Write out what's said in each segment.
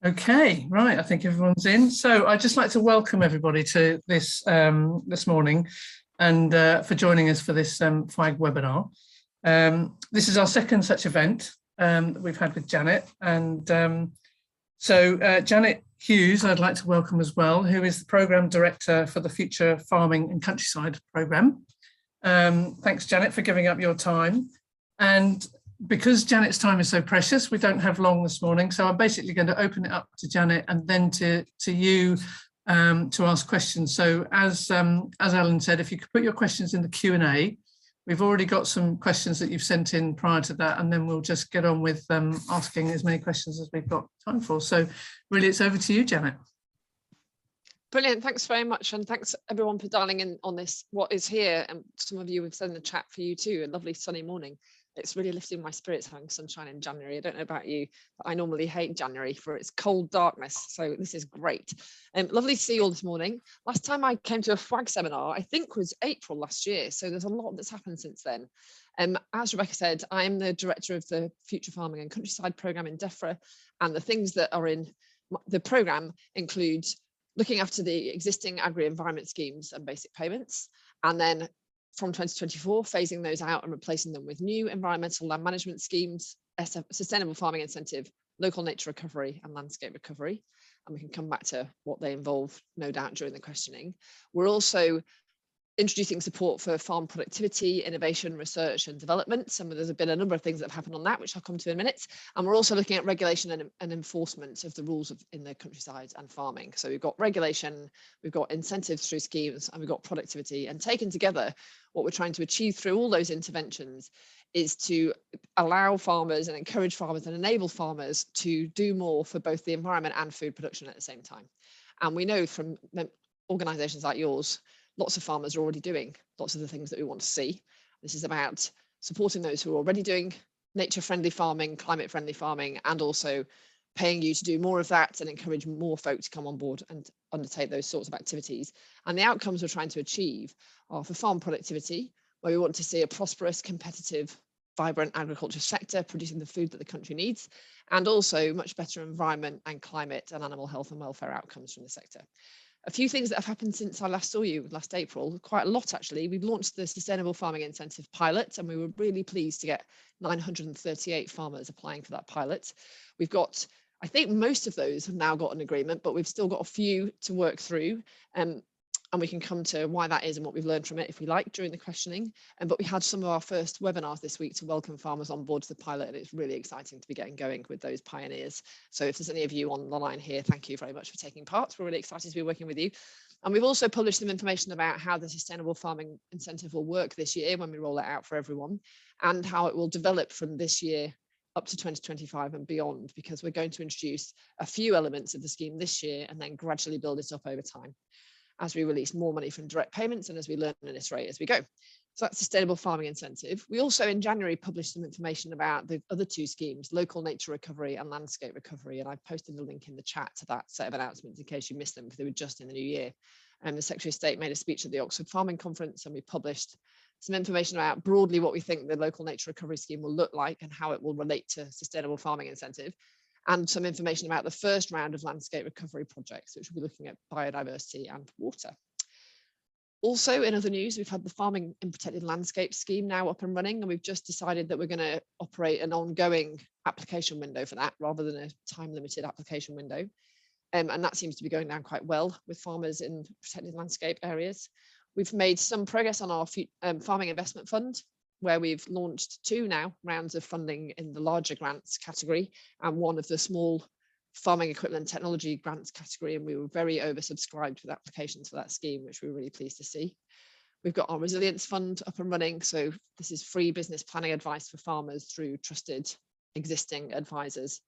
Okay, right. I think everyone's in. So I'd just like to welcome everybody to this this morning and for joining us for this FWAG webinar. This is our second such event that we've had with Janet. And so Janet Hughes, I'd like to welcome as well, who is the Programme Director for the Future Farming and Countryside Programme. Thanks, Janet, for giving up your time. And because Janet's time is so precious, we don't have long this morning. So I'm basically going to open it up to Janet and then to you to ask questions. So as Alan said, if you could put your questions in the Q&A, we've already got some questions that you've sent in prior to that, and then we'll just get on with asking as many questions as we've got time for. So really, it's over to you, Janet. Brilliant, thanks very much, and thanks everyone for dialing in on this, what is here, and some of you have said in the chat for you too, a lovely sunny morning. It's really lifting my spirits having sunshine in January. I don't know about you, but I normally hate January for its cold darkness, so this is great. Lovely to see you all this morning. Last time I came to a FWAG seminar, I think was April last year, so there's a lot that's happened since then. As Rebecca said, I'm the director of the Future Farming and Countryside Programme in Defra, and the things that are in the programme include looking after the existing agri-environment schemes and basic payments, and then from 2024, phasing those out and replacing them with new environmental land management schemes, sustainable farming incentive, local nature recovery and landscape recovery. And we can come back to what they involve, no doubt, during the questioning. We're also introducing support for farm productivity, innovation, research and development. And there's been a number of things that have happened on that, which I'll come to in a minute. And we're also looking at regulation and enforcement of the rules in the countryside and farming. So we've got regulation, we've got incentives through schemes, and we've got productivity. And taken together, what we're trying to achieve through all those interventions is to allow farmers and encourage farmers and enable farmers to do more for both the environment and food production at the same time. And we know from organisations like yours, lots of farmers are already doing lots of the things that we want to see. This is about supporting those who are already doing nature-friendly farming, climate-friendly farming, and also paying you to do more of that and encourage more folk to come on board and undertake those sorts of activities. And the outcomes we're trying to achieve are for farm productivity, where we want to see a prosperous, competitive, vibrant agriculture sector producing the food that the country needs, and also much better environment and climate and animal health and welfare outcomes from the sector. A few things that have happened since I last saw you last April, quite a lot actually. We've launched the Sustainable Farming Incentive pilot, and we were really pleased to get 938 farmers applying for that pilot. We've got, I think most of those have now got an agreement, but we've still got a few to work through. And we can come to why that is and what we've learned from it if we like during the questioning. But we had some of our first webinars this week to welcome farmers on board to the pilot, and it's really exciting to be getting going with those pioneers. So if there's any of you on the line here, thank you very much for taking part. We're really excited to be working with you. And we've also published some information about how the Sustainable Farming Incentive will work this year when we roll it out for everyone, and how it will develop from this year up to 2025 and beyond, because we're going to introduce a few elements of the scheme this year and then gradually build it up over time as we release more money from direct payments and as we learn and iterate as we go. So that's Sustainable Farming Incentive. We also in January published some information about the other two schemes, local nature recovery and landscape recovery. And I posted a link in the chat to that set of announcements in case you missed them, because they were just in the new year. And the Secretary of State made a speech at the Oxford Farming Conference, and we published some information about broadly what we think the local nature recovery scheme will look like and how it will relate to Sustainable Farming Incentive, and some information about the first round of landscape recovery projects, which will be looking at biodiversity and water. Also, in other news, we've had the Farming in Protected Landscape scheme now up and running, and we've just decided that we're going to operate an ongoing application window for that rather than a time-limited application window. And that seems to be going down quite well with farmers in protected landscape areas. We've made some progress on our farming investment fund, where we've launched 2 now rounds of funding in the larger grants category and one of the small farming equipment technology grants category, and we were very oversubscribed with applications for that scheme, which we were really pleased to see. We've got our resilience fund up and running, so this is free business planning advice for farmers through trusted existing advisors,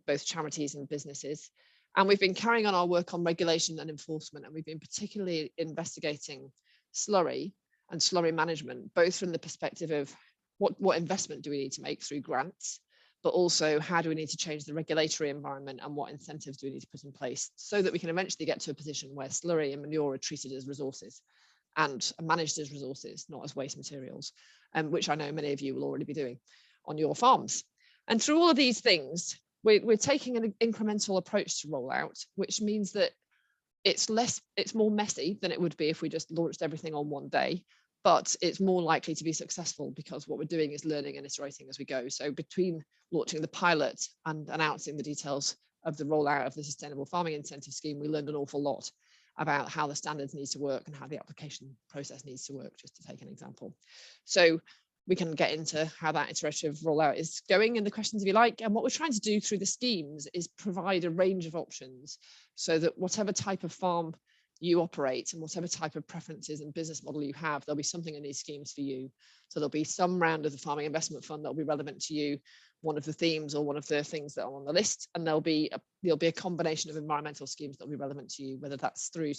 both charities and businesses. And we've been carrying on our work on regulation and enforcement, and we've been particularly investigating slurry and slurry management, both from the perspective of what investment do we need to make through grants, but also how do we need to change the regulatory environment and what incentives do we need to put in place so that we can eventually get to a position where slurry and manure are treated as resources and managed as resources, not as waste materials, which I know many of you will already be doing on your farms. And through all of these things, we're taking an incremental approach to rollout, which means that it's more messy than it would be if we just launched everything on one day, but it's more likely to be successful because what we're doing is learning and iterating as we go. So between launching the pilot and announcing the details of the rollout of the Sustainable Farming Incentive Scheme, we learned an awful lot about how the standards need to work and how the application process needs to work, just to take an example. So we can get into how that iterative rollout is going in the questions if you like. And what we're trying to do through the schemes is provide a range of options so that whatever type of farm you operate and whatever type of preferences and business model you have, there'll be something in these schemes for you. So there'll be some round of the Farming Investment Fund that'll be relevant to you, one of the themes or one of the things that are on the list, and there'll be a combination of environmental schemes that'll be relevant to you, whether that's through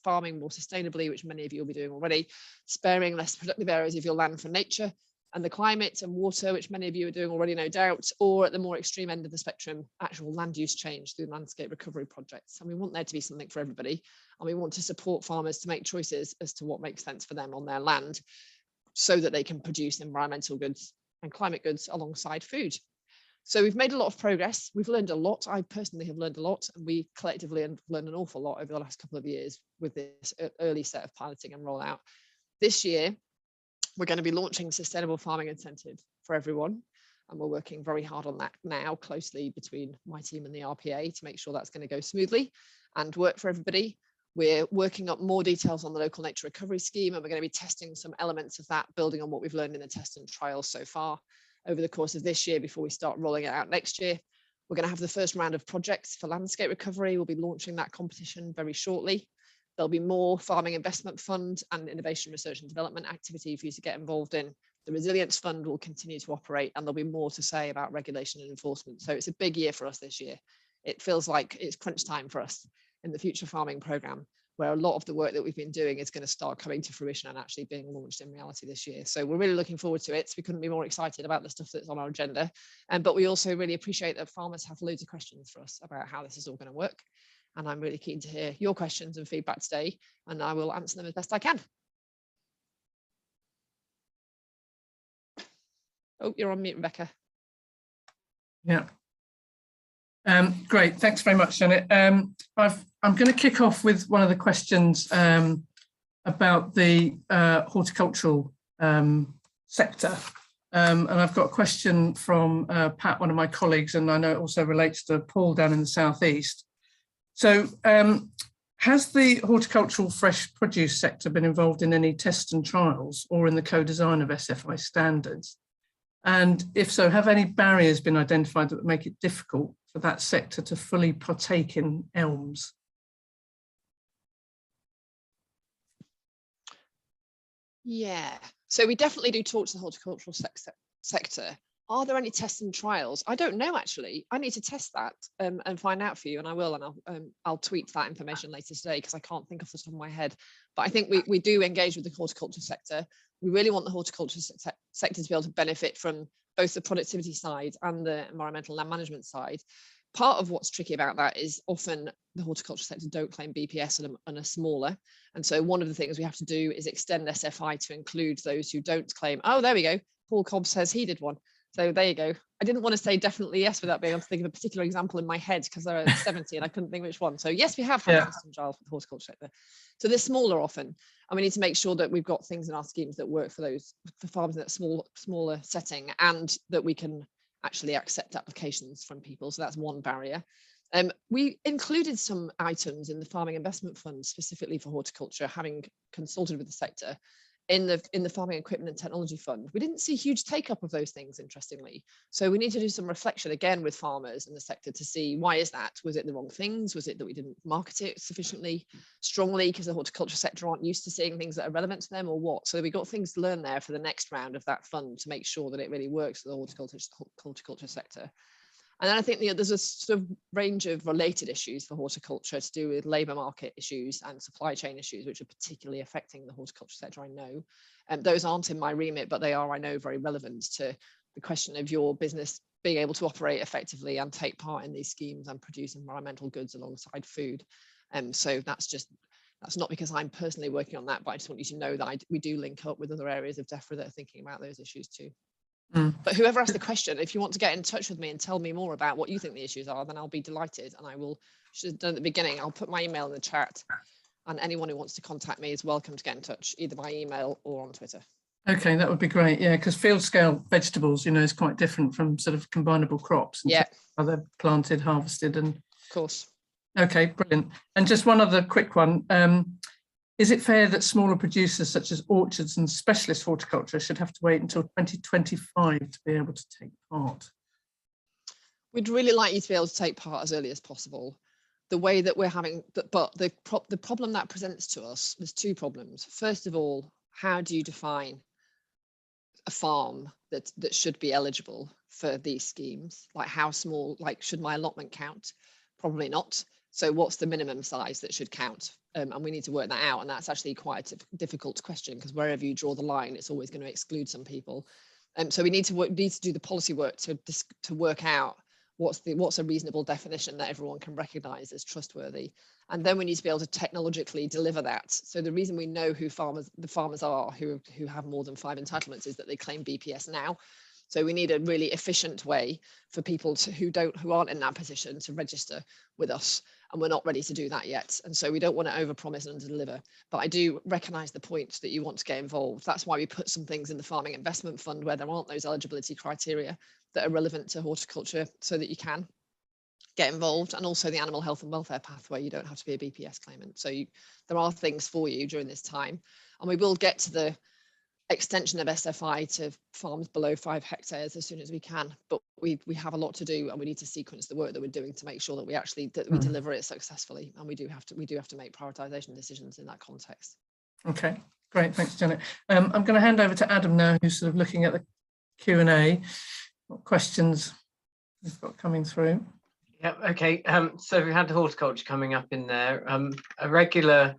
farming more sustainably, which many of you will be doing already, sparing less productive areas of your land for nature and the climate and water, which many of you are doing already, no doubt, or at the more extreme end of the spectrum, actual land use change through landscape recovery projects. And we want there to be something for everybody. And we want to support farmers to make choices as to what makes sense for them on their land so that they can produce environmental goods and climate goods alongside food. So we've made a lot of progress. We've learned a lot. I personally have learned a lot, and we collectively have learned an awful lot over the last couple of years with this early set of piloting and rollout. This year, we're going to be launching Sustainable Farming Incentive for everyone. And we're working very hard on that now, closely between my team and the RPA to make sure that's going to go smoothly and work for everybody. We're working up more details on the local nature recovery scheme, and we're going to be testing some elements of that, building on what we've learned in the test and trials so far over the course of this year before we start rolling it out next year. We're going to have the first round of projects for landscape recovery. We'll be launching that competition very shortly. There'll be more Farming Investment Fund and innovation research and development activity for you to get involved in. The Resilience Fund will continue to operate, and there'll be more to say about regulation and enforcement. So it's a big year for us this year. It feels like it's crunch time for us in the Future Farming Programme, where a lot of the work that we've been doing is going to start coming to fruition and actually being launched in reality this year. So we're really looking forward to it. We couldn't be more excited about the stuff that's on our agenda. But we also really appreciate that farmers have loads of questions for us about how this is all going to work. And I'm really keen to hear your questions and feedback today, and I will answer them as best I can. Oh, you're on mute, Rebecca. Yeah. Great, thanks very much, Janet. I'm going to kick off with one of the questions about the horticultural sector. And I've got a question from Pat, one of my colleagues, and I know it also relates to Paul down in the southeast. So has the horticultural fresh produce sector been involved in any tests and trials or in the co-design of SFI standards? And if so, have any barriers been identified that would make it difficult for that sector to fully partake in ELMs? Yeah, so we definitely do talk to the horticultural sector. Are there any tests and trials? I don't know, actually. I need to test that and find out for you, and I will, and I'll tweet that information later today because I can't think off the top of my head. But I think we do engage with the horticulture sector. We really want the horticulture sector to be able to benefit from both the productivity side and the environmental land management side. Part of what's tricky about that is often the horticulture sector don't claim BPS and are smaller. And so one of the things we have to do is extend SFI to include those who don't claim. Oh, there we go. Paul Cobb says he did one. So there you go. I didn't want to say definitely yes without being able to think of a particular example in my head because there are 70 and I couldn't think which one. So yes, we have had tests and trials for the horticulture sector. So they're smaller often, and we need to make sure that we've got things in our schemes that work for farms in that smaller setting, and that we can actually accept applications from people. So that's one barrier. We included some items in the Farming Investment Fund specifically for horticulture, having consulted with the sector. In the Farming Equipment and Technology Fund, we didn't see huge take up of those things, interestingly. So we need to do some reflection again with farmers in the sector to see why is that? Was it the wrong things? Was it that we didn't market it sufficiently strongly because the horticulture sector aren't used to seeing things that are relevant to them, or what? So we got things to learn there for the next round of that fund to make sure that it really works for the horticulture sector. And then I think there's a sort of range of related issues for horticulture to do with labour market issues and supply chain issues, which are particularly affecting the horticulture sector, I know. And those aren't in my remit, but they are, I know, very relevant to the question of your business being able to operate effectively and take part in these schemes and produce environmental goods alongside food. So that's not because I'm personally working on that, but I just want you to know that we do link up with other areas of Defra that are thinking about those issues too. But whoever asked the question, if you want to get in touch with me and tell me more about what you think the issues are, then I'll be delighted. And I will, should have done at the beginning, I'll put my email in the chat, and anyone who wants to contact me is welcome to get in touch, either by email or on Twitter. Okay, that would be great. Yeah, because field scale vegetables, you know, is quite different from sort of combinable crops. Yeah, how they're planted, harvested, and of course. Okay, brilliant. And just one other quick one. Is it fair that smaller producers such as orchards and specialist horticulture should have to wait until 2025 to be able to take part? We'd really like you to be able to take part as early as possible. The way that we're having, but the problem that presents to us, there's two problems. First of all, how do you define a farm that should be eligible for these schemes? Like how small, like should my allotment count? Probably not. So what's the minimum size that should count? And we need to work that out. And that's actually quite a difficult question, because wherever you draw the line, it's always going to exclude some people. So we need to do the policy work to work out what's a reasonable definition that everyone can recognize as trustworthy. And then we need to be able to technologically deliver that. So the reason we know who the farmers are who have more than 5 entitlements is that they claim BPS now. So we need a really efficient way for people who aren't in that position to register with us, and we're not ready to do that yet. And so we don't want to overpromise and underdeliver. But I do recognise the point that you want to get involved. That's why we put some things in the Farming Investment Fund where there aren't those eligibility criteria that are relevant to horticulture, so that you can get involved, and also the animal health and welfare pathway. You don't have to be a BPS claimant. So there are things for you during this time, and we will get to the extension of SFI to farms below 5 hectares as soon as we can, but we have a lot to do, and we need to sequence the work that we're doing to make sure that we deliver it successfully, and we do have to make prioritization decisions in that context. Okay, great, thanks, Janet. I'm going to hand over to Adam now, who's sort of looking at the Q&A. What questions we've got coming through? Yeah, okay. So we had the horticulture coming up in there. A regular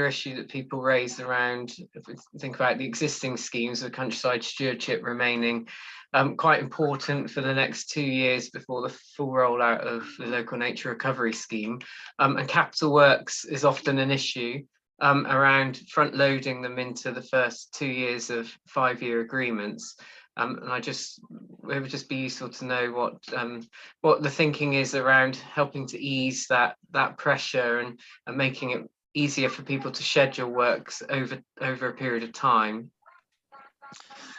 issue that people raise around, if we think about the existing schemes of countryside stewardship remaining quite important for the next 2 years before the full rollout of the local nature recovery scheme, and capital works is often an issue around front loading them into the first 2 years of 5-year agreements. And it would just be useful to know what the thinking is around helping to ease that pressure and making it easier for people to schedule works over a period of time.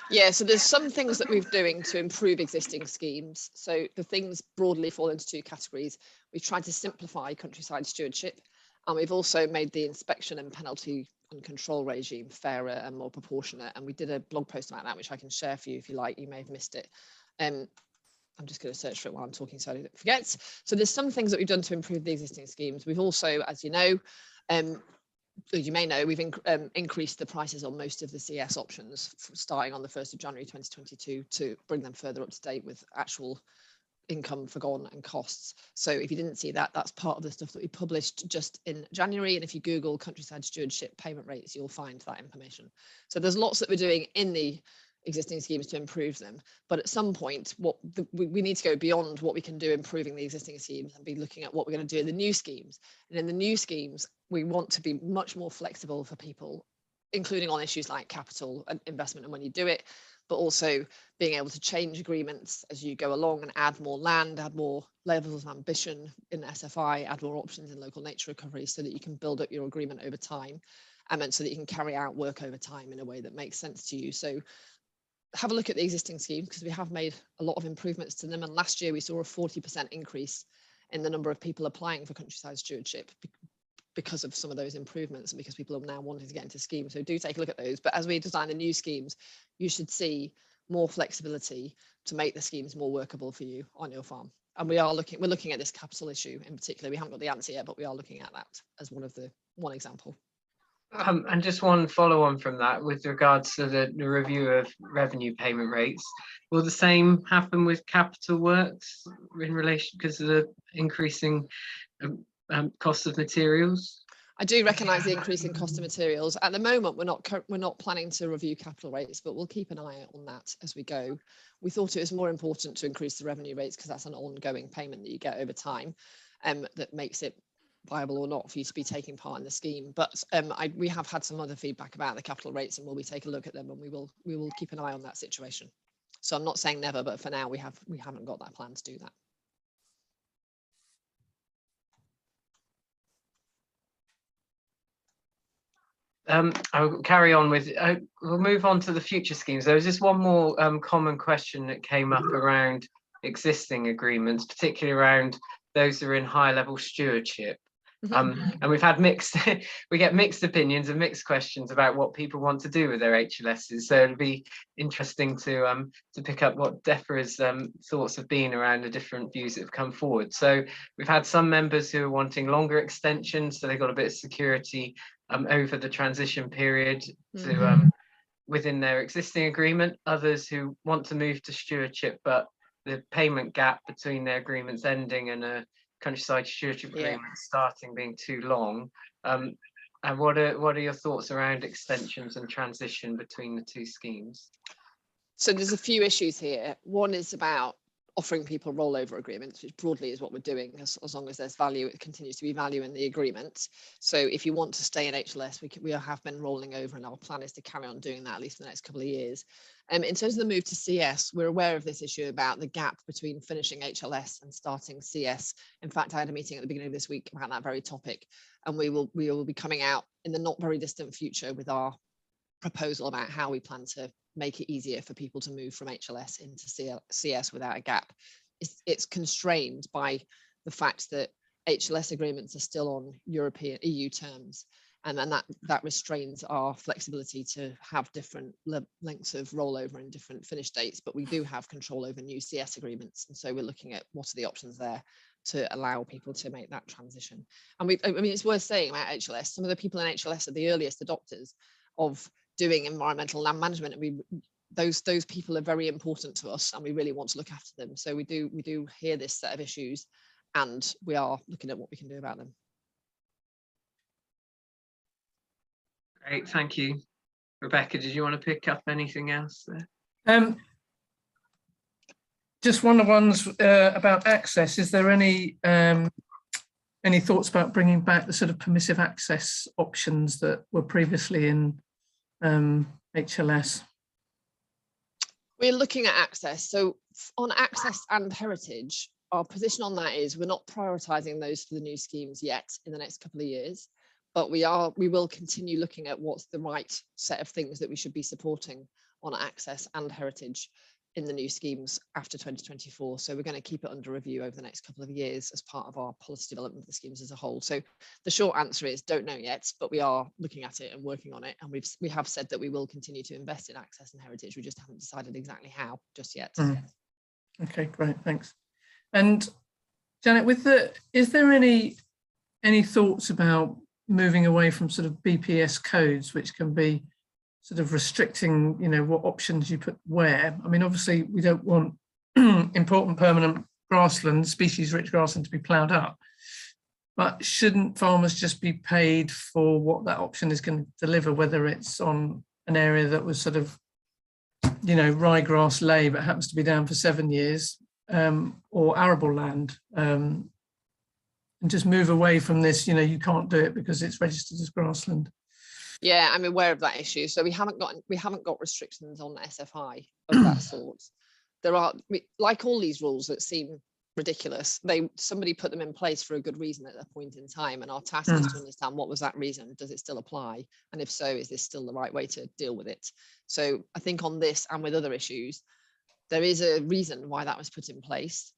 Yeah, so there's some things that we're doing to improve existing schemes. So the things broadly fall into 2 categories. We've tried to simplify countryside stewardship, and we've also made the inspection and penalty and control regime fairer and more proportionate. And we did a blog post about that, which I can share for you if you like. You may have missed it. I'm just going to search for it while I'm talking so I don't forget. So there's some things that we've done to improve the existing schemes. We've also, as you know, you may know, we've increased the prices on most of the CS options starting on the 1st of January 2022 to bring them further up to date with actual income foregone and costs. So if you didn't see that, that's part of the stuff that we published just in January. And if you Google countryside stewardship payment rates, you'll find that information. So there's lots that we're doing in the existing schemes to improve them. But at some point, we need to go beyond what we can do improving the existing schemes and be looking at what we're going to do in the new schemes. And in the new schemes, we want to be much more flexible for people, including on issues like capital and investment and when you do it, but also being able to change agreements as you go along and add more land, add more levels of ambition in SFI, add more options in local nature recovery so that you can build up your agreement over time, and so that you can carry out work over time in a way that makes sense to you. So have a look at the existing schemes, because we have made a lot of improvements to them. And last year we saw a 40% increase in the number of people applying for countryside stewardship because of some of those improvements and because people are now wanting to get into schemes. So do take a look at those. But as we design the new schemes, you should see more flexibility to make the schemes more workable for you on your farm. And we're looking at this capital issue in particular. We haven't got the answer yet, but we are looking at that as one example. And just one follow on from that with regards to the review of revenue payment rates. Will the same happen with capital works in relation because of the increasing cost of materials? I do recognise the increase in cost of materials. At the moment, we're not planning to review capital rates, but we'll keep an eye on that as we go. We thought it was more important to increase the revenue rates because that's an ongoing payment that you get over time, that makes it viable or not for you to be taking part in the scheme. But we have had some other feedback about the capital rates, and will we take a look at them, and we will keep an eye on that situation. So I'm not saying never, but for now we haven't got that plan to do that. I'll carry on with, we'll move on to the future schemes. There was just one more common question that came up around existing agreements, particularly around those that are in high level stewardship. And we've had we get mixed opinions and mixed questions about what people want to do with their HLSs. So it'll be interesting to pick up what Defra's thoughts have been around the different views that have come forward. So we've had some members who are wanting longer extensions, so they've got a bit of security over the transition period to within their existing agreement. Others who want to move to stewardship, but the payment gap between their agreements ending and a countryside stewardship agreement starting being too long. And what are your thoughts around extensions and transition between the two schemes? So there's a few issues here. One is about offering people rollover agreements, which broadly is what we're doing, as long as there's value, it continues to be value in the agreement. So if you want to stay in HLS, we have been rolling over, and our plan is to carry on doing that at least for the next couple of years. In terms of the move to CS, we're aware of this issue about the gap between finishing HLS and starting CS. In fact, I had a meeting at the beginning of this week about that very topic, and we will be coming out in the not very distant future with our proposal about how we plan to make it easier for people to move from HLS into CS without a gap. It's constrained by the fact that HLS agreements are still on European EU terms, and then that restrains our flexibility to have different lengths of rollover and different finish dates, but we do have control over new CS agreements, and so we're looking at what are the options there to allow people to make that transition. And I mean, it's worth saying about HLS, some of the people in HLS are the earliest adopters of doing environmental land management, and those people are very important to us, and we really want to look after them. So we do hear this set of issues, and we are looking at what we can do about them. Great, thank you. Rebecca, did you want to pick up anything else there? Just one of the ones about access. Is there any thoughts about bringing back the sort of permissive access options that were previously in HLS? We're looking at access. So on access and heritage, our position on that is we're not prioritising those for the new schemes yet in the next couple of years, but we will continue looking at what's the right set of things that we should be supporting on access and heritage in the new schemes after 2024. So we're going to keep it under review over the next couple of years as part of our policy development of the schemes as a whole. So the short answer is don't know yet, but we are looking at it and working on it. And we have said that we will continue to invest in access and heritage. We just haven't decided exactly how just yet. Okay, great, thanks. And Janet, is there any thoughts about moving away from sort of BPS codes, which can be sort of restricting, what options you put where? I mean, obviously we don't want important permanent grassland, species-rich grassland to be ploughed up, but shouldn't farmers just be paid for what that option is going to deliver, whether it's on an area that was sort of, ryegrass lay, but happens to be down for 7 years, or arable land, and just move away from this, you can't do it because it's registered as grassland? Yeah, I'm aware of that issue. So we haven't got restrictions on SFI of that sort. There are, like all these rules that seem ridiculous, somebody put them in place for a good reason at a point in time, and our task is to understand what was that reason. Does it still apply? And if so, is this still the right way to deal with it? So I think on this and with other issues, there is a reason why that was put in place.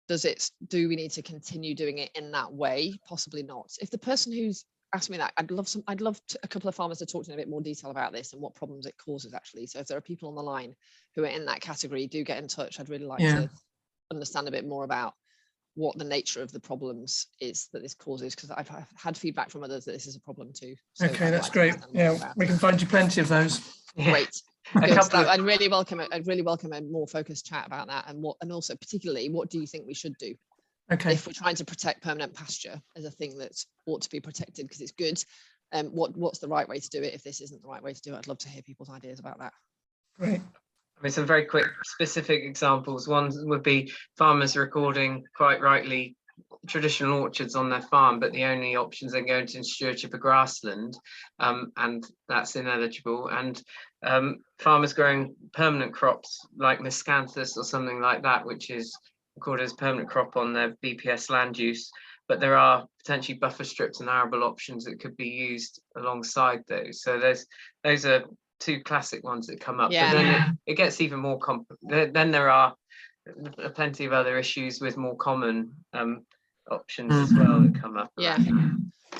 Do we need to continue doing it in that way? Possibly not. If the person who's asked me that, I'd love a couple of farmers to talk to in a bit more detail about this and what problems it causes actually. So if there are people on the line who are in that category, do get in touch. I'd really like to understand a bit more about what the nature of the problems is that this causes, because I've had feedback from others that this is a problem too. So okay, that's great. Yeah, we can find you plenty of those. Great. I'd really welcome a more focused chat about that, and also particularly what do you think we should do? Okay. If we're trying to protect permanent pasture as a thing that ought to be protected because it's good, what's the right way to do it? If this isn't the right way to do it, I'd love to hear people's ideas about that. Great. I mean, some very quick specific examples. One would be farmers recording, quite rightly, traditional orchards on their farm, but the only options they go into in stewardship are grassland, and that's ineligible. And farmers growing permanent crops like miscanthus or something like that, which is recorded as permanent crop on their BPS land use, but there are potentially buffer strips and arable options that could be used alongside those. So those are two classic ones that come up. Yeah. But then it gets even more then there are plenty of other issues with more common options as well that come up. Yeah.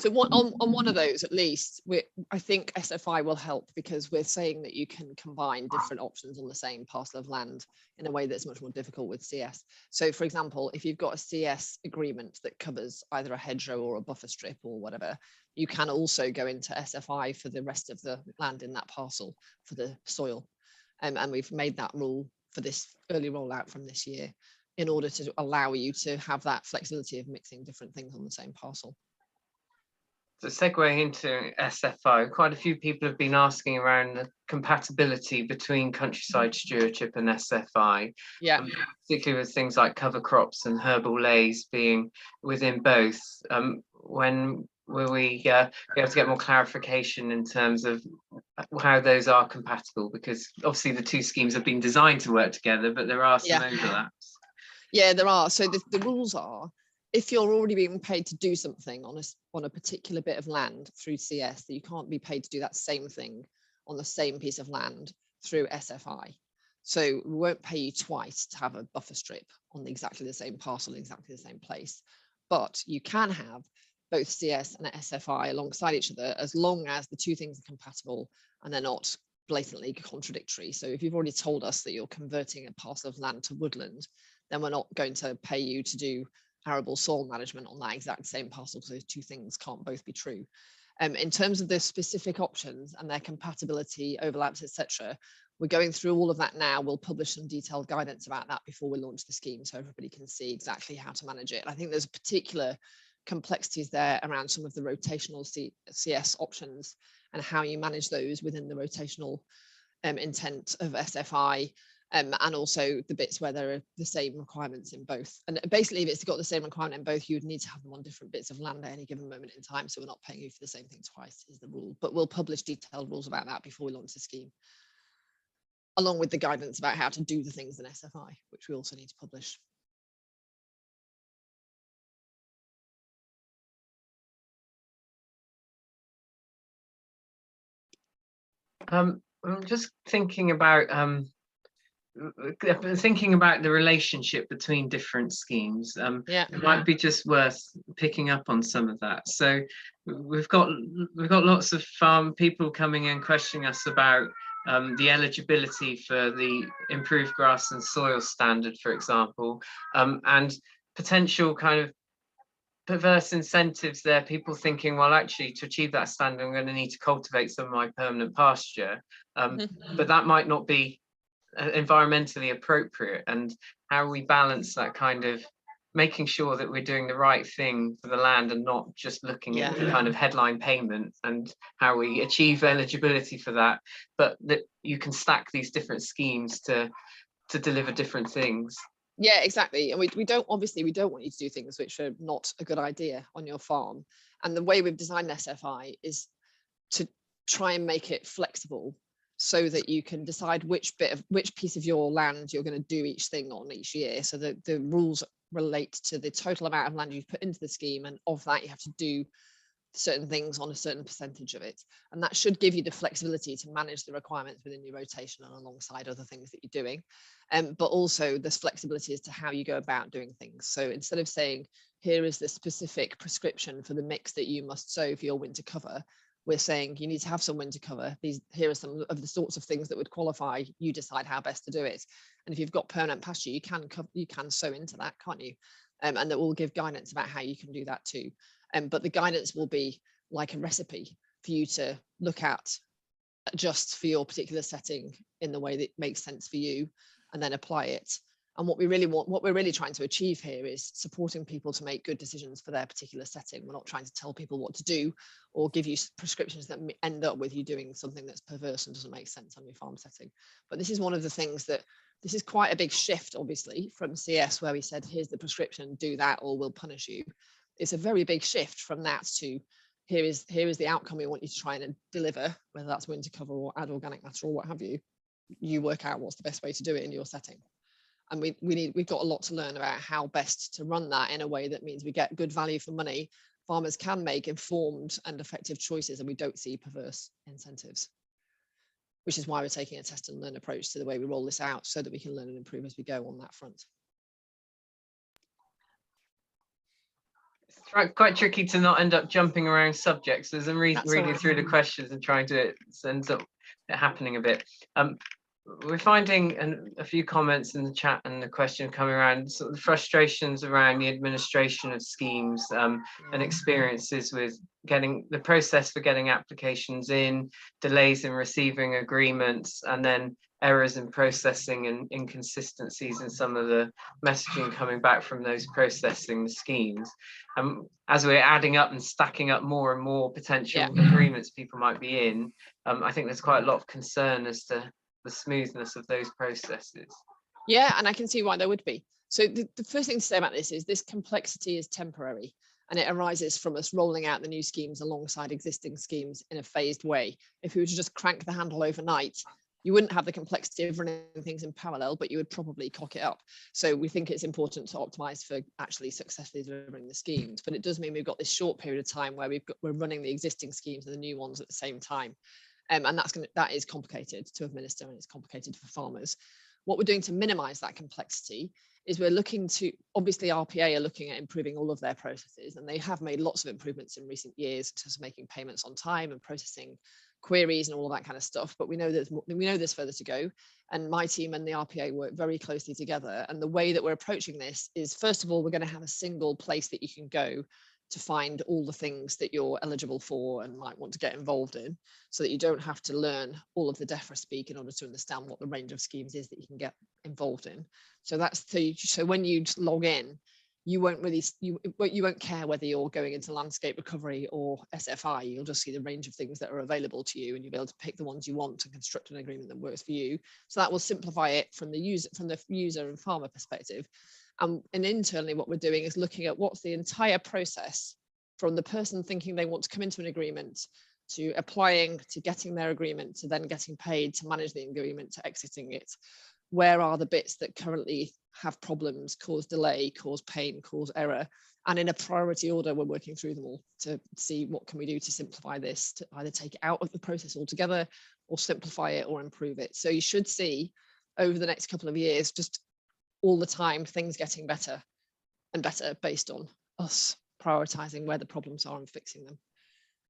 So on one of those, at least, I think SFI will help, because we're saying that you can combine different options on the same parcel of land in a way that's much more difficult with CS. So, for example, if you've got a CS agreement that covers either a hedgerow or a buffer strip or whatever, you can also go into SFI for the rest of the land in that parcel for the soil. And we've made that rule for this early rollout from this year in order to allow you to have that flexibility of mixing different things on the same parcel. To segue into SFI, quite a few people have been asking around the compatibility between countryside stewardship and SFI, Yeah. Particularly with things like cover crops and herbal lays being within both. When will we be able to get more clarification in terms of how those are compatible? Because obviously the two schemes have been designed to work together, but there are some overlaps. Yeah, there are. So the rules are, if you're already being paid to do something on a particular bit of land through CS, that you can't be paid to do that same thing on the same piece of land through SFI. So we won't pay you twice to have a buffer strip on exactly the same parcel, exactly the same place. But you can have both CS and SFI alongside each other, as long as the two things are compatible and they're not blatantly contradictory. So if you've already told us that you're converting a parcel of land to woodland, then we're not going to pay you to do arable soil management on that exact same parcel, because those two things can't both be true. In terms of the specific options and their compatibility, overlaps, etc., we're going through all of that now. We'll publish some detailed guidance about that before we launch the scheme, so everybody can see exactly how to manage it. I think there's particular complexities there around some of the rotational CS options and how you manage those within the rotational intent of SFI. And also the bits where there are the same requirements in both. And basically, if it's got the same requirement in both, you would need to have them on different bits of land at any given moment in time. So we're not paying you for the same thing twice is the rule. But we'll publish detailed rules about that before we launch the scheme, along with the guidance about how to do the things in SFI, which we also need to publish. I'm just thinking about the relationship between different schemes. It might be just worth picking up on some of that. So we've got lots of people coming in questioning us about the eligibility for the improved grass and soil standard, for example, and potential kind of perverse incentives there, people thinking, well, actually, to achieve that standard, I'm going to need to cultivate some of my permanent pasture, but that might not be environmentally appropriate. And how we balance that kind of making sure that we're doing the right thing for the land and not just looking at the kind of headline payment and how we achieve eligibility for that, but that you can stack these different schemes to deliver different things. Yeah, exactly. And we don't want you to do things which are not a good idea on your farm. And the way we've designed SFI is to try and make it flexible so that you can decide which piece of your land you're going to do each thing on each year. So that the rules relate to the total amount of land you've put into the scheme, and of that you have to do certain things on a certain percentage of it. And that should give you the flexibility to manage the requirements within your rotation and alongside other things that you're doing. But also there's flexibility as to how you go about doing things. So instead of saying, here is the specific prescription for the mix that you must sow for your winter cover, we're saying you need to have some winter cover. Here are some of the sorts of things that would qualify. You decide how best to do it. And if you've got permanent pasture, you can sow into that, can't you? And that will give guidance about how you can do that too. But the guidance will be like a recipe for you to look at, adjust for your particular setting in the way that makes sense for you, and then apply it. And what we're really trying to achieve here is supporting people to make good decisions for their particular setting. We're not trying to tell people what to do or give you prescriptions that end up with you doing something that's perverse and doesn't make sense on your farm setting. But this is one of the things that This is quite a big shift, obviously, from CS, where we said, here's the prescription, do that or we'll punish you. It's a very big shift from that to here is the outcome we want you to try and deliver, whether that's winter cover or add organic matter or what have you. You work out what's the best way to do it in your setting. And we've got a lot to learn about how best to run that in a way that means we get good value for money. Farmers can make informed and effective choices, and we don't see perverse incentives, which is why we're taking a test and learn approach to the way we roll this out, so that we can learn and improve as we go on that front. It's quite tricky to not end up jumping around subjects as I'm reading right. through the questions and trying to, it ends up happening a bit. We're finding a few comments in the chat and the question coming around sort of the frustrations around the administration of schemes and experiences with getting the process for getting applications in, delays in receiving agreements, and then errors in processing and inconsistencies in some of the messaging coming back from those processing schemes. As we're adding up and stacking up more and more potential agreements people might be in, I think there's quite a lot of concern as to the smoothness of those processes. Yeah, and I can see why there would be. So the first thing to say about this is this complexity is temporary, and it arises from us rolling out the new schemes alongside existing schemes in a phased way. If we were to just crank the handle overnight, you wouldn't have the complexity of running things in parallel, but you would probably cock it up. So we think it's important to optimize for actually successfully delivering the schemes, but it does mean we've got this short period of time where we're running the existing schemes and the new ones at the same time. And that is complicated to administer, and it's complicated for farmers. What we're doing to minimize that complexity is we're looking to, obviously RPA are looking at improving all of their processes, and they have made lots of improvements in recent years in terms of making payments on time and processing queries and all of that kind of stuff. But we know there's further to go, and my team and the RPA work very closely together. And the way that we're approaching this is, first of all, we're going to have a single place that you can go to find all the things that you're eligible for and might want to get involved in, so that you don't have to learn all of the Defra speak in order to understand what the range of schemes is that you can get involved in. So so when you log in, you won't care whether you're going into landscape recovery or SFI. You'll just see the range of things that are available to you, and you'll be able to pick the ones you want and construct an agreement that works for you. So that will simplify it from the user and farmer perspective. And internally, what we're doing is looking at what's the entire process from the person thinking they want to come into an agreement, to applying, to getting their agreement, to then getting paid, to manage the agreement, to exiting it. Where are the bits that currently have problems, cause delay, cause pain, cause error? And in a priority order, we're working through them all to see what can we do to simplify this, to either take it out of the process altogether or simplify it or improve it. So you should see over the next couple of years, just all the time, things getting better and better based on us prioritizing where the problems are and fixing them.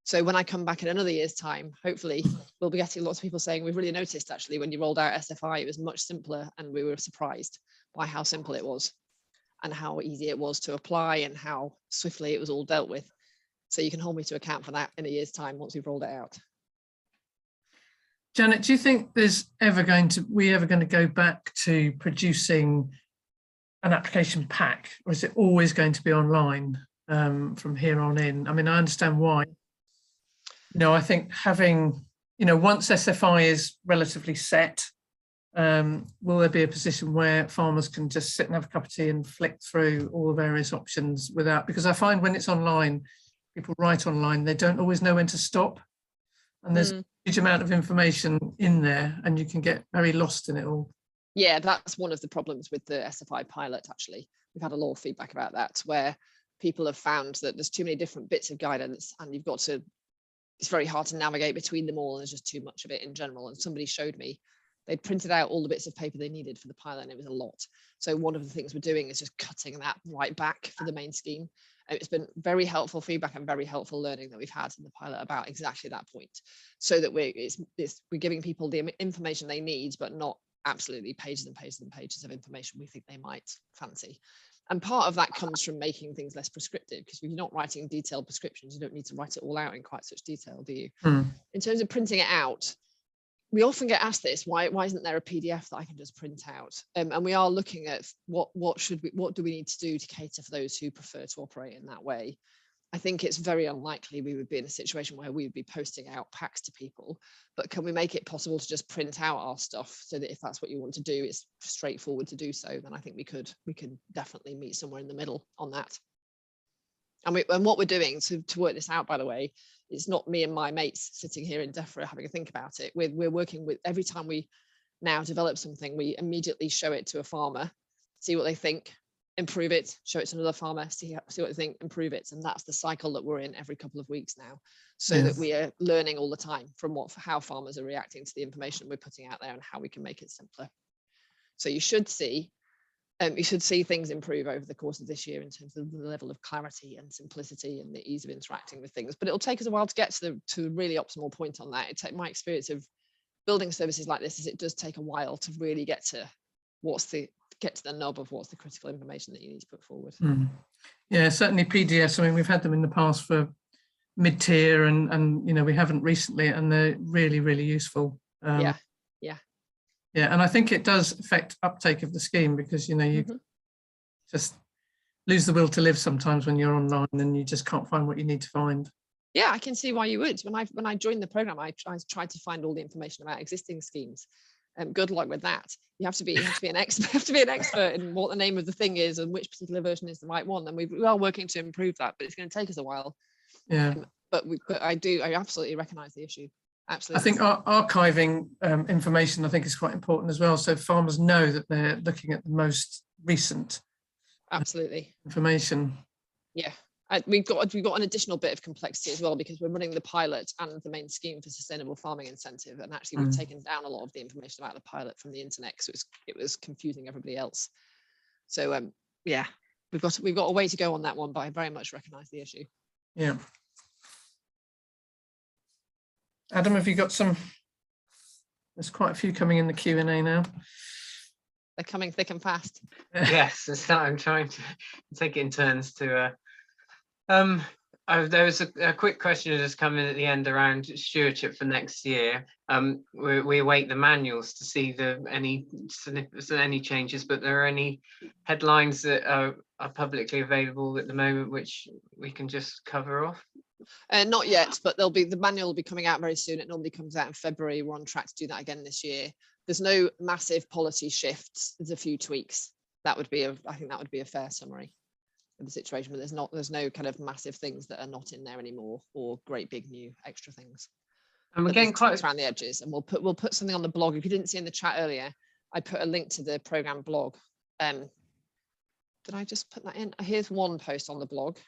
So when I come back in another year's time, hopefully we'll be getting lots of people saying, we've really noticed actually when you rolled out SFI, it was much simpler, and we were surprised by how simple it was and how easy it was to apply and how swiftly it was all dealt with. So you can hold me to account for that in a year's time once we've rolled it out. Janet, do you think we're ever going to go back to producing an application pack, or is it always going to be online from here on in? I mean, I understand why. I think having, once SFI is relatively set, will there be a position where farmers can just sit and have a cup of tea and flick through all the various options without, because I find when it's online, people write online, they don't always know when to stop. And there's a huge amount of information in there, and you can get very lost in it all. Yeah, that's one of the problems with the SFI pilot, actually. We've had a lot of feedback about that, where people have found that there's too many different bits of guidance, and it's very hard to navigate between them all, and there's just too much of it in general. And somebody showed me, they'd printed out all the bits of paper they needed for the pilot, and it was a lot. So one of the things we're doing is just cutting that right back for the main scheme. It's been very helpful feedback and very helpful learning that we've had in the pilot about exactly that point, so that we're giving people the information they need, but not absolutely pages and pages and pages of information we think they might fancy. And part of that comes from making things less prescriptive, because if you're not writing detailed prescriptions, you don't need to write it all out in quite such detail, do you? In terms of printing it out, we often get asked this, why isn't there a PDF that I can just print out? And we are looking at what do we need to do to cater for those who prefer to operate in that way. I think it's very unlikely we would be in a situation where we would be posting out packs to people, but can we make it possible to just print out our stuff so that if that's what you want to do, it's straightforward to do so, then I think we could definitely meet somewhere in the middle on that. And what we're doing to work this out, by the way, it's not me and my mates sitting here in Defra having a think about it. We're working with, every time we now develop something, we immediately show it to a farmer, see what they think, improve it, show it to another farmer, see what they think, improve it. And that's the cycle that we're in every couple of weeks now, so that we are learning all the time from how farmers are reacting to the information we're putting out there and how we can make it simpler. So you should see things improve over the course of this year in terms of the level of clarity and simplicity and the ease of interacting with things. But it'll take us a while to get to the really optimal point on that. My experience of building services like this is it does take a while to really get to the nub of what's the critical information that you need to put forward. Yeah, certainly PDS. I mean, we've had them in the past for mid-tier, and we haven't recently, and they're really, really useful. Yeah, and I think it does affect uptake of the scheme, because you just lose the will to live sometimes when you're online and you just can't find what you need to find. Yeah, I can see why you would. When I joined the program, I tried to find all the information about existing schemes. Good luck with that. You have to be an expert in what the name of the thing is and which particular version is the right one. And we are working to improve that, but it's going to take us a while. Yeah. But I absolutely recognise the issue. Absolutely. I think archiving information, I think, is quite important as well, so farmers know that they're looking at the most recent information. Yeah. We've got an additional bit of complexity as well, because we're running the pilot and the main scheme for sustainable farming incentive, and actually we've taken down a lot of the information about the pilot from the internet, because it was confusing everybody else. So yeah, we've got a way to go on that one, but I very much recognise the issue. Yeah. Adam, have you got some? There's quite a few coming in the Q&A now. They're coming thick and fast. Yes, I'm trying to take it in turns to. There was a quick question that has come in at the end around stewardship for next year. We await the manuals to see any changes, but there are any headlines that are publicly available at the moment which we can just cover off? Not yet, but the manual will be coming out very soon. It normally comes out in February. We're on track to do that again this year. There's no massive policy shifts. There's a few tweaks. I think that would be a fair summary of the situation, but there's no kind of massive things that are not in there anymore, or great big new extra things. And we're getting quite around the edges, and we'll put something on the blog. If you didn't see in the chat earlier, I put a link to the program blog. Did I just put that in? Here's one post on the blog,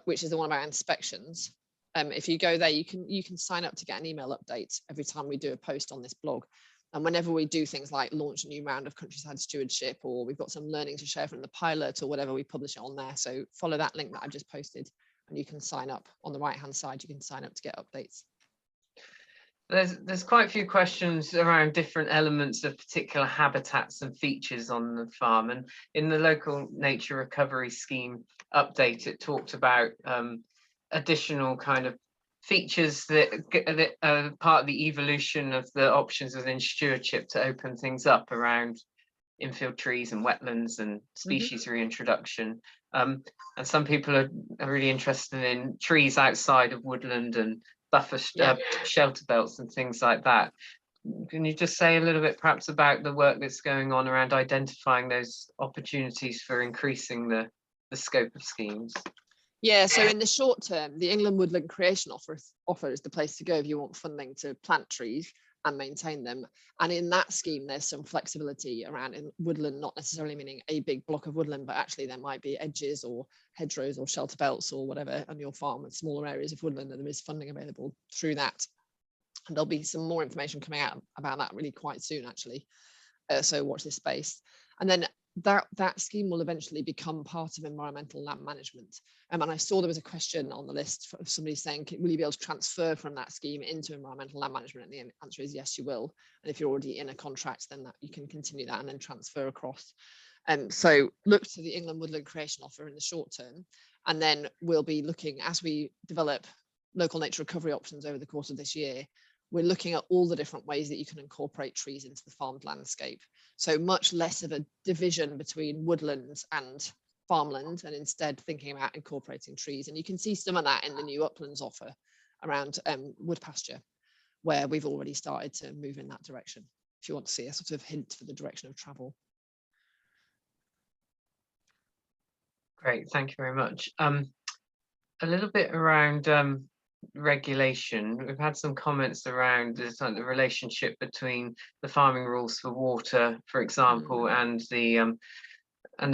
which is the one about inspections. If you go there, you can sign up to get an email update every time we do a post on this blog. And whenever we do things like launch a new round of countryside stewardship, or we've got some learning to share from the pilot or whatever, we publish it on there. So follow that link that I've just posted, and you can sign up on the right hand side. You can sign up to get updates. There's quite a few questions around different elements of particular habitats and features on the farm. And in the local nature recovery scheme update, it talked about additional kind of features that are part of the evolution of the options within stewardship to open things up around infield trees and wetlands and species reintroduction. And some people are really interested in trees outside of woodland and buffer shelter belts and things like that. Can you just say a little bit perhaps about the work that's going on around identifying those opportunities for increasing the scope of schemes? Yeah, so in the short term, the England Woodland Creation Offer is the place to go if you want funding to plant trees and maintain them. And in that scheme, there's some flexibility around in woodland, not necessarily meaning a big block of woodland, but actually there might be edges or hedgerows or shelter belts or whatever on your farm and smaller areas of woodland, and there is funding available through that. And there'll be some more information coming out about that really quite soon, actually. So watch this space. And then that scheme will eventually become part of environmental land management. And I saw there was a question on the list of somebody saying, will you be able to transfer from that scheme into environmental land management? And the answer is yes, you will. And if you're already in a contract, then you can continue that and then transfer across. So look to the England Woodland Creation Offer in the short term. And then we'll be looking, as we develop local nature recovery options over the course of this year, we're looking at all the different ways that you can incorporate trees into the farmed landscape. So much less of a division between woodlands and farmland and instead thinking about incorporating trees. And you can see some of that in the new uplands offer around wood pasture, where we've already started to move in that direction, if you want to see a sort of hint for the direction of travel. Great, thank you very much. A little bit around regulation. We've had some comments around the relationship between the farming rules for water, for example, and the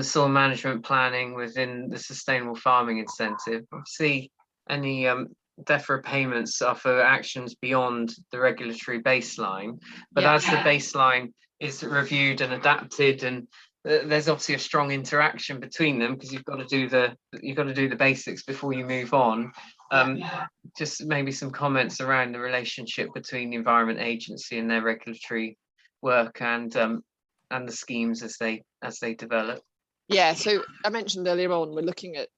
soil management planning within the sustainable farming incentive. Obviously, any Defra payments are for actions beyond the regulatory baseline, but as the baseline is reviewed and adapted, and there's obviously a strong interaction between them, because you've got to do the basics before you move on. Just maybe some comments around the relationship between the Environment Agency and their regulatory work and the schemes as they develop. Yeah, so I mentioned earlier on, we're looking at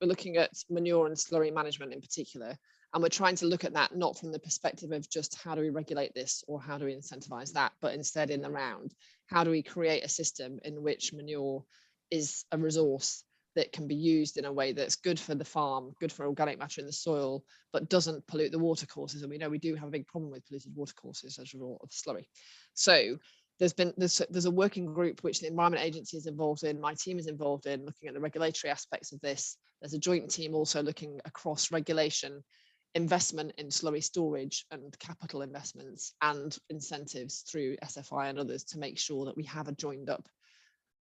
manure and slurry management in particular, and we're trying to look at that not from the perspective of just how do we regulate this or how do we incentivize that, but instead in the round, how do we create a system in which manure is a resource that can be used in a way that's good for the farm, good for organic matter in the soil, but doesn't pollute the watercourses. And we know we do have a big problem with polluted watercourses as a result of slurry. So there's a working group which the Environment Agency is involved in, my team is involved in, looking at the regulatory aspects of this. There's a joint team also looking across regulation, investment in slurry storage and capital investments and incentives through SFI and others to make sure that we have a joined up,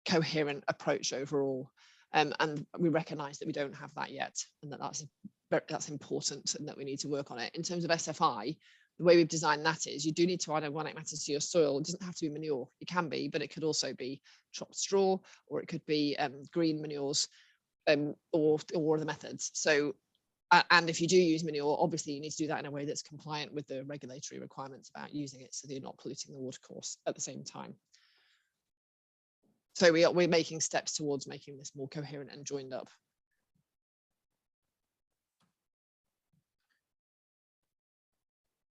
coherent approach overall. And we recognise that we don't have that yet, and that's important, and that we need to work on it. In terms of SFI, the way we've designed that is you do need to add organic matter to your soil. It doesn't have to be manure. It can be, but it could also be chopped straw, or it could be green manures, or the methods. So, and if you do use manure, obviously you need to do that in a way that's compliant with the regulatory requirements about using it, so that you're not polluting the watercourse at the same time. So we're making steps towards making this more coherent and joined up.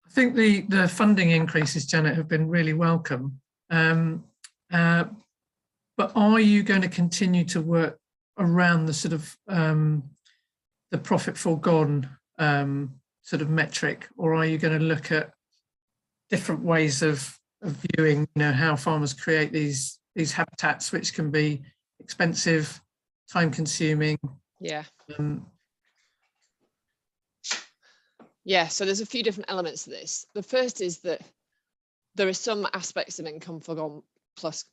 I think the funding increases, Janet, have been really welcome. But are you going to continue to work around the sort of the profit foregone sort of metric, or are you going to look at different ways of viewing, how farmers create these habitats, which can be expensive, time consuming? Yeah. Yeah, so there's a few different elements to this. The first is that there are some aspects of income foregone plus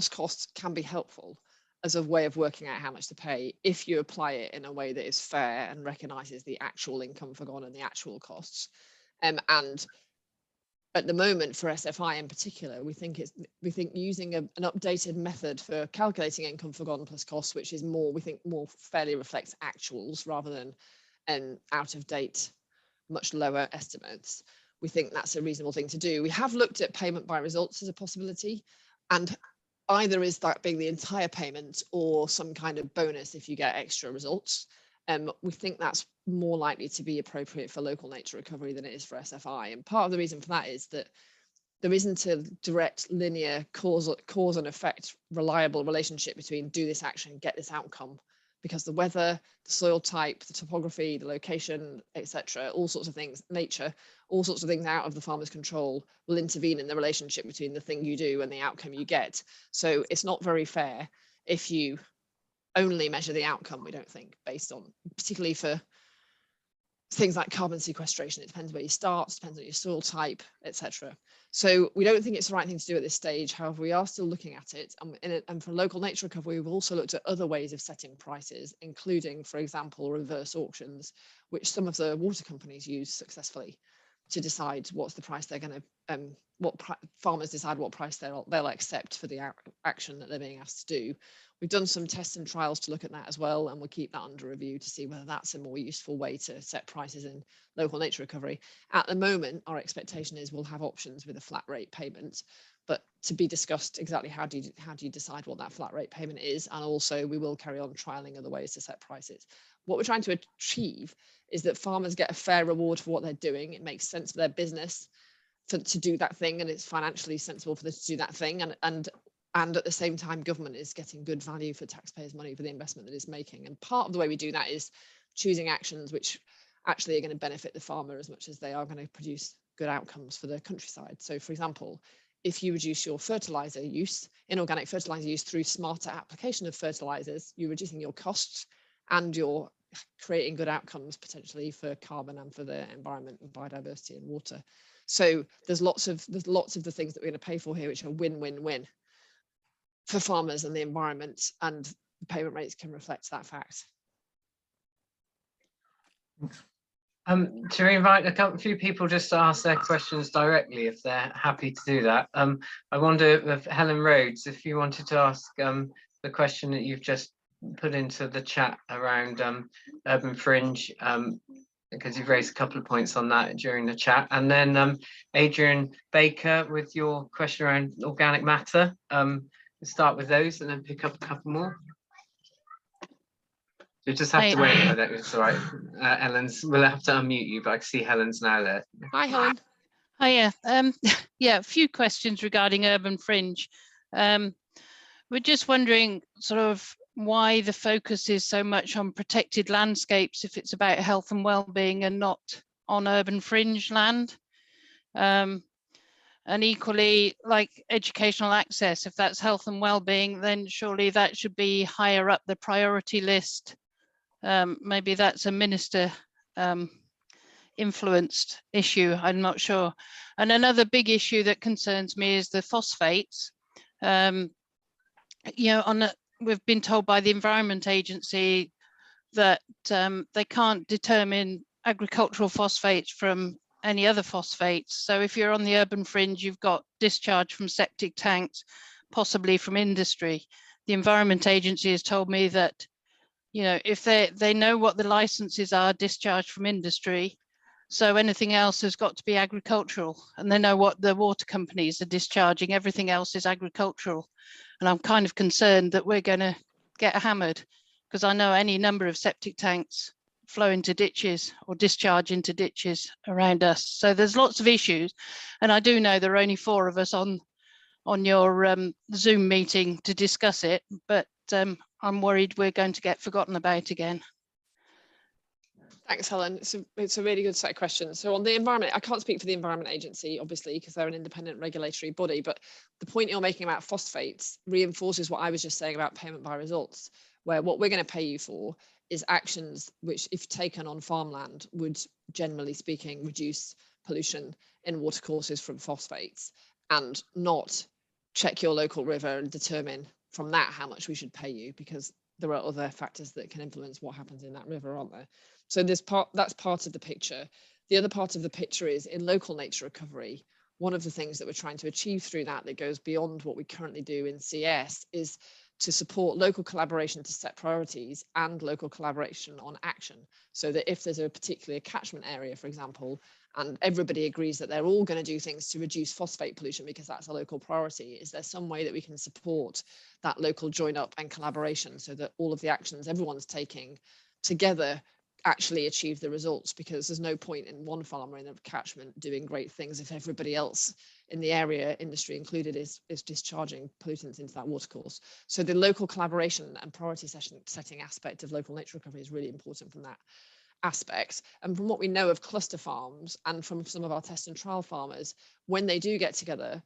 costs can be helpful as a way of working out how much to pay if you apply it in a way that is fair and recognises the actual income foregone and the actual costs. And at the moment, for SFI in particular, we think using an updated method for calculating income foregone plus costs, which is more fairly reflects actuals rather than out of date, much lower estimates. We think that's a reasonable thing to do. We have looked at payment by results as a possibility, and either is that being the entire payment or some kind of bonus if you get extra results. We think that's more likely to be appropriate for local nature recovery than it is for SFI. And part of the reason for that is that there isn't a direct linear cause and effect reliable relationship between do this action, get this outcome, because the weather, the soil type, the topography, the location, etc., all sorts of things, nature, all sorts of things out of the farmer's control will intervene in the relationship between the thing you do and the outcome you get. So it's not very fair if you only measure the outcome, we don't think, based on, particularly for things like carbon sequestration. It depends where you start, depends on your soil type, etc. So we don't think it's the right thing to do at this stage. However, we are still looking at it. And for local nature recovery, we've also looked at other ways of setting prices, including, for example, reverse auctions, which some of the water companies use successfully to decide what's the price they're going to, farmers decide what price they'll accept for the action that they're being asked to do. We've done some tests and trials to look at that as well, and we'll keep that under review to see whether that's a more useful way to set prices in local nature recovery. At the moment, our expectation is we'll have options with a flat rate payment, but to be discussed exactly how do you decide what that flat rate payment is, and also we will carry on trialing other ways to set prices. What we're trying to achieve is that farmers get a fair reward for what they're doing. It makes sense for their business to do that thing, and it's financially sensible for them to do that thing, and and at the same time, government is getting good value for taxpayers' money for the investment that it's making. And part of the way we do that is choosing actions which actually are going to benefit the farmer as much as they are going to produce good outcomes for the countryside. So, for example, if you reduce your fertilizer use, inorganic fertilizer use through smarter application of fertilizers, you're reducing your costs and you're creating good outcomes potentially for carbon and for the environment and biodiversity and water. So there's lots of the things that we're going to pay for here which are win-win-win for farmers and the environment, and the payment rates can reflect that fact. To invite a few people just to ask their questions directly, if they're happy to do that. I wonder if Helen Rhodes, if you wanted to ask the question that you've just put into the chat around urban fringe, because you've raised a couple of points on that during the chat. And then Adrian Baker with your question around organic matter. Start with those and then pick up a couple more. You just have to wait. It's all right. We'll have to unmute you, but I can see Helen's now there. Hi, Helen. Hiya. Yeah, a few questions regarding urban fringe. We're just wondering sort of why the focus is so much on protected landscapes if it's about health and well-being and not on urban fringe land. And equally, like educational access, if that's health and well-being, then surely that should be higher up the priority list. Maybe that's a minister influenced issue, I'm not sure. And another big issue that concerns me is the phosphates. You know, we've been told by the Environment Agency that they can't determine agricultural phosphates from any other phosphates. So if you're on the urban fringe, you've got discharge from septic tanks, possibly from industry. The Environment Agency has told me that, you know, if they know what the licenses are discharged from industry, so anything else has got to be agricultural, and they know what the water companies are discharging, everything else is agricultural. And I'm kind of concerned that we're going to get hammered, because I know any number of septic tanks flow into ditches or discharge into ditches around us. So there's lots of issues, and I do know there are only 4 of us on your Zoom meeting to discuss it, but I'm worried we're going to get forgotten about again. Thanks, Helen. It's a really good set of questions. So on the environment, I can't speak for the Environment Agency, obviously, because they're an independent regulatory body, but the point you're making about phosphates reinforces what I was just saying about payment by results, where what we're going to pay you for is actions which, if taken on farmland, would, generally speaking, reduce pollution in watercourses from phosphates, and not check your local river and determine from that how much we should pay you, because there are other factors that can influence what happens in that river, aren't there? So that's part of the picture. The other part of the picture is in local nature recovery. One of the things that we're trying to achieve through that goes beyond what we currently do in CS is to support local collaboration to set priorities and local collaboration on action. So that if there's a particular catchment area, for example, and everybody agrees that they're all going to do things to reduce phosphate pollution because that's a local priority, is there some way that we can support that local join up and collaboration so that all of the actions everyone's taking together actually achieve the results? Because there's no point in one farmer in a catchment doing great things if everybody else in the area, industry included, is discharging pollutants into that watercourse. So the local collaboration and priority setting aspect of local nature recovery is really important from that aspect. And from what we know of cluster farms and from some of our test and trial farmers, when they do get together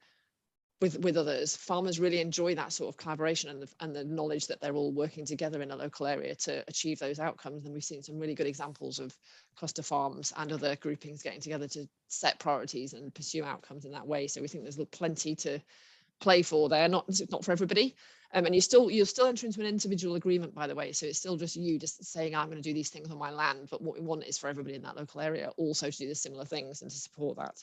with others, farmers really enjoy that sort of collaboration and the knowledge that they're all working together in a local area to achieve those outcomes. And we've seen some really good examples of cluster farms and other groupings getting together to set priorities and pursue outcomes in that way. So we think there's plenty to play for there. It's not for everybody. And you'll still enter into an individual agreement, by the way. So it's still just you just saying, I'm going to do these things on my land. But what we want is for everybody in that local area also to do the similar things and to support that.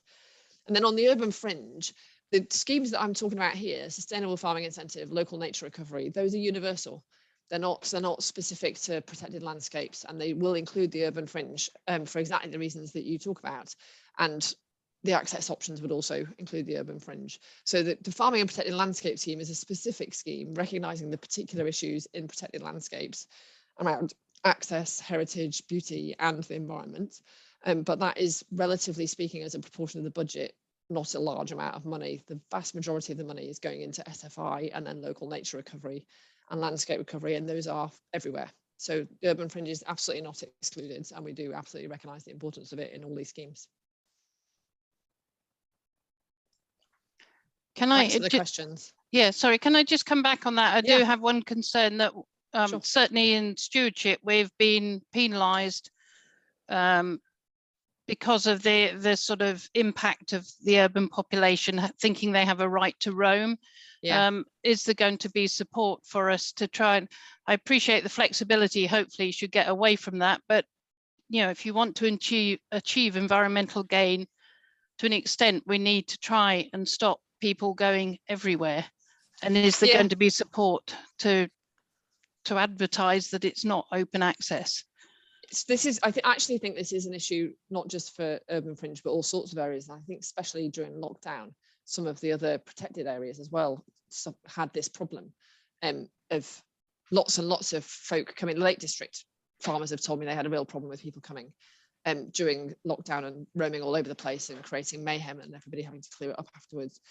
And then on the urban fringe, the schemes that I'm talking about here, sustainable farming incentive, local nature recovery, those are universal. They're not specific to protected landscapes, and they will include the urban fringe for exactly the reasons that you talk about. And the access options would also include the urban fringe. So the farming and protected landscape scheme is a specific scheme recognizing the particular issues in protected landscapes around access, heritage, beauty, and the environment. But that is, relatively speaking, as a proportion of the budget, not a large amount of money. The vast majority of the money is going into SFI and then local nature recovery and landscape recovery, and those are everywhere. So the urban fringe is absolutely not excluded, and we do absolutely recognise the importance of it in all these schemes. Can I? Thanks for the questions. Yeah, sorry, can I just come back on that? I do Yeah. have one concern that Sure. certainly in stewardship, we've been penalised because of the sort of impact of the urban population thinking they have a right to roam. Yeah. Is there going to be support for us to try and, I appreciate the flexibility, hopefully you should get away from that, but you know, if you want to achieve environmental gain to an extent, we need to try and stop people going everywhere. And is there going to be support to advertise that it's not open access? This is, I actually think this is an issue not just for urban fringe, but all sorts of areas. And I think especially during lockdown, some of the other protected areas as well had this problem of lots and lots of folk coming. The Lake District farmers have told me they had a real problem with people coming during lockdown and roaming all over the place and creating mayhem and everybody having to clear it up afterwards.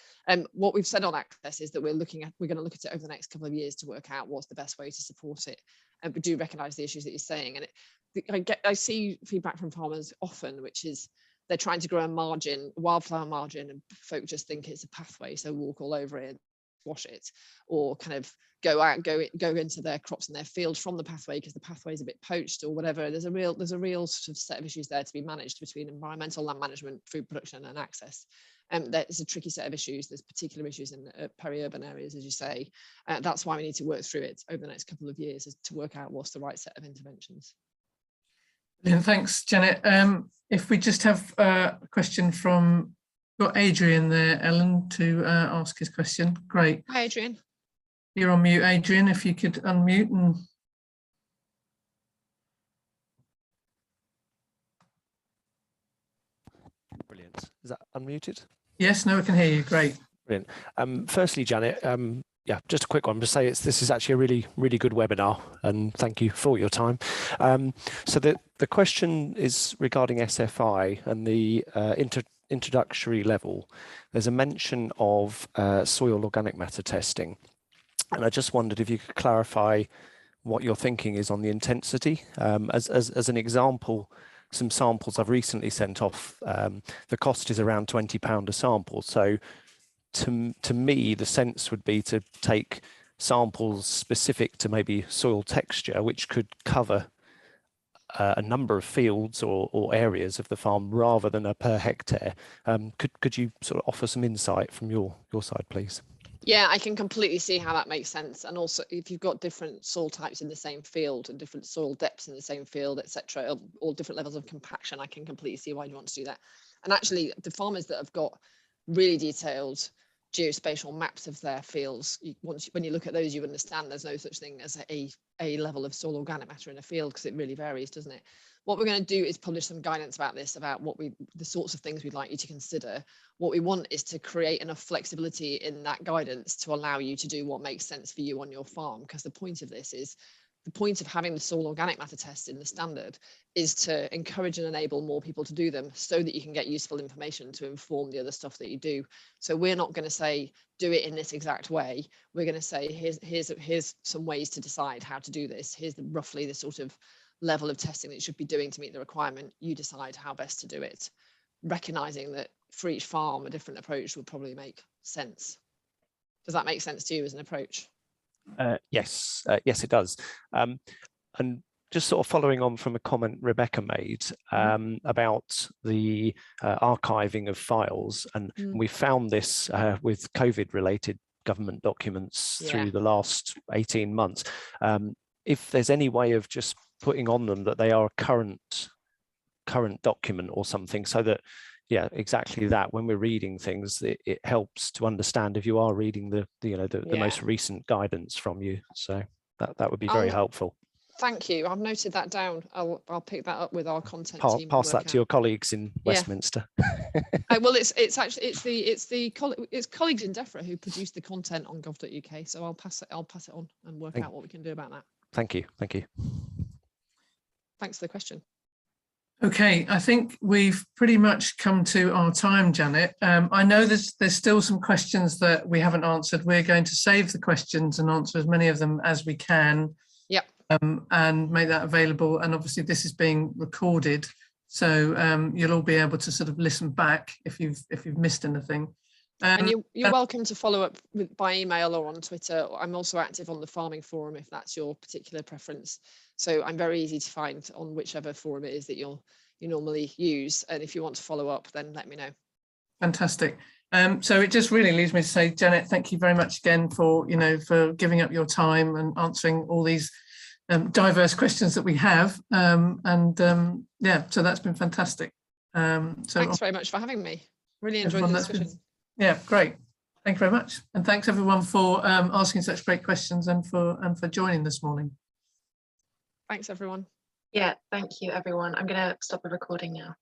What we've said on access is that we're going to look at it over the next couple of years to work out what's the best way to support it. And we do recognise the issues that you're saying. And I see feedback from farmers often, which is they're trying to grow a wildflower margin, and folk just think it's a pathway, so walk all over it, wash it, or kind of go into their crops in their field from the pathway because the pathway is a bit poached or whatever. There's a real sort of set of issues there to be managed between environmental, land management, food production and access. There's a tricky set of issues. There's particular issues in peri-urban areas, as you say. That's why we need to work through it over the next couple of years, is to work out what's the right set of interventions. Thanks, Janet. If we just have a question from, got Adrian there, Ellen, to ask his question. Great. Hi, Adrian. You're on mute, Adrian, if you could unmute. And brilliant. Is that unmuted? yes, no, we can hear you. Great. Brilliant. Firstly, Janet, yeah, just a quick one to say this is actually a really, really good webinar, and thank you for your time. So the question is regarding SFI and the introductory level. There's a mention of soil organic matter testing, and I just wondered if you could clarify what your thinking is on the intensity. As an example, some samples I've recently sent off, the cost is around £20 a sample. So to me, the sense would be to take samples specific to maybe soil texture, which could cover a number of fields or areas of the farm rather than a per hectare. Could you sort of offer some insight from your side, please? Yeah, I can completely see how that makes sense. And also, if you've got different soil types in the same field and different soil depths in the same field, etc., all different levels of compaction, I can completely see why you want to do that. And actually, the farmers that have got really detailed geospatial maps of their fields, when you look at those, you understand there's no such thing as a level of soil organic matter in a field, because it really varies, doesn't it? What we're going to do is publish some guidance about this, about the sorts of things we'd like you to consider. What we want is to create enough flexibility in that guidance to allow you to do what makes sense for you on your farm, because the point of this is, the point of having the soil organic matter test in the standard is to encourage and enable more people to do them so that you can get useful information to inform the other stuff that you do. So we're not going to say, do it in this exact way. We're going to say, here's some ways to decide how to do this. Here's roughly the sort of level of testing that you should be doing to meet the requirement. You decide how best to do it, recognizing that for each farm, a different approach would probably make sense. Does that make sense to you as an approach? Yes, it does. And just sort of following on from a comment Rebecca made about the archiving of files, and we found this with COVID-related government documents through the last 18 months. If there's any way of just putting on them that they are a current document or something, so that, yeah, exactly that, when we're reading things, it helps to understand if you are reading the most recent guidance from you. So that would be very helpful. Thank you. I've noted that down. I'll pick that up with our content team. Pass that to your colleagues in Westminster. Well, it's colleagues in Defra who produce the content on gov.uk. So I'll pass it on and work out what we can do about that. Thank you. Thanks for the question. Okay, I think we've pretty much come to our time, Janet. I know there's still some questions that we haven't answered. We're going to save the questions and answer as many of them as we can. Yep. And make that available. And obviously this is being recorded, so you'll all be able to sort of listen back if you've missed anything. And you're welcome to follow up by email or on Twitter. I'm also active on the farming forum if that's your particular preference. So I'm very easy to find on whichever forum it is that you normally use. And if you want to follow up, then let me know. Fantastic. So it just really leaves me to say, Janet, thank you very much again for giving up your time and answering all these diverse questions that we have. Yeah, so that's been fantastic. Thanks very much for having me. Really enjoyed the discussion. Yeah, great. Thank you very much. And thanks everyone for asking such great questions and for joining this morning. Thanks everyone. Yeah, thank you everyone. I'm going to stop the recording now.